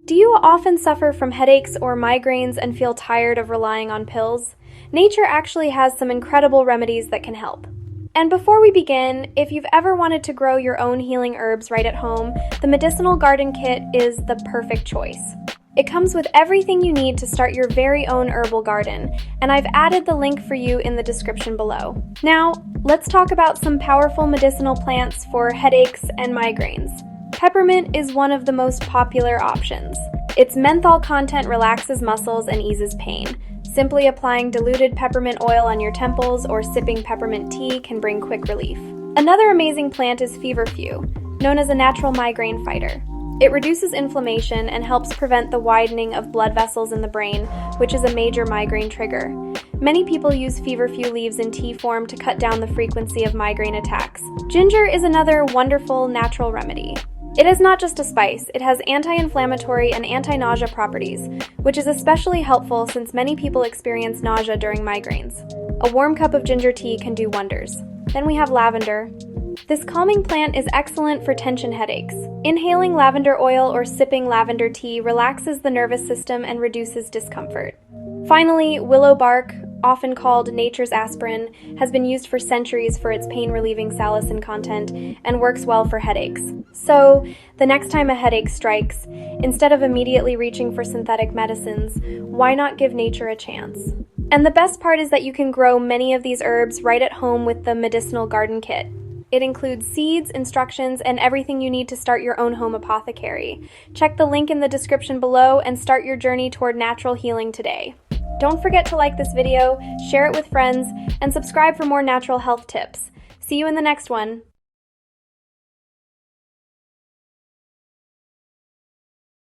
Do you often suffer from headaches or migraines and feel tired of relying on pills? Nature actually has some incredible remedies that can help. And before we begin, if you've ever wanted to grow your own healing herbs right at home, the Medicinal Garden Kit is the perfect choice. It comes with everything you need to start your very own herbal garden, and I've added the link for you in the description below. Now, let's talk about some powerful medicinal plants for headaches and migraines. Peppermint is one of the most popular options. Its menthol content relaxes muscles and eases pain. Simply applying diluted peppermint oil on your temples or sipping peppermint tea can bring quick relief. Another amazing plant is Feverfew, known as a natural migraine fighter. It reduces inflammation and helps prevent the widening of blood vessels in the brain, which is a major migraine trigger. Many people use Feverfew leaves in tea form to cut down the frequency of migraine attacks. Ginger is another wonderful natural remedy. It is not just a spice, it has anti-inflammatory and anti-nausea properties, which is especially helpful since many people experience nausea during migraines. A warm cup of ginger tea can do wonders. Then we have lavender. This calming plant is excellent for tension headaches. Inhaling lavender oil or sipping lavender tea relaxes the nervous system and reduces discomfort. Finally, willow bark, often called nature's aspirin, has been used for centuries for its pain-relieving salicin content and works well for headaches. So, the next time a headache strikes, instead of immediately reaching for synthetic medicines, why not give nature a chance? And the best part is that you can grow many of these herbs right at home with the Medicinal Garden Kit. It includes seeds, instructions, and everything you need to start your own home apothecary. Check the link in the description below and start your journey toward natural healing today. Don't forget to like this video, share it with friends, and subscribe for more natural health tips. See you in the next one.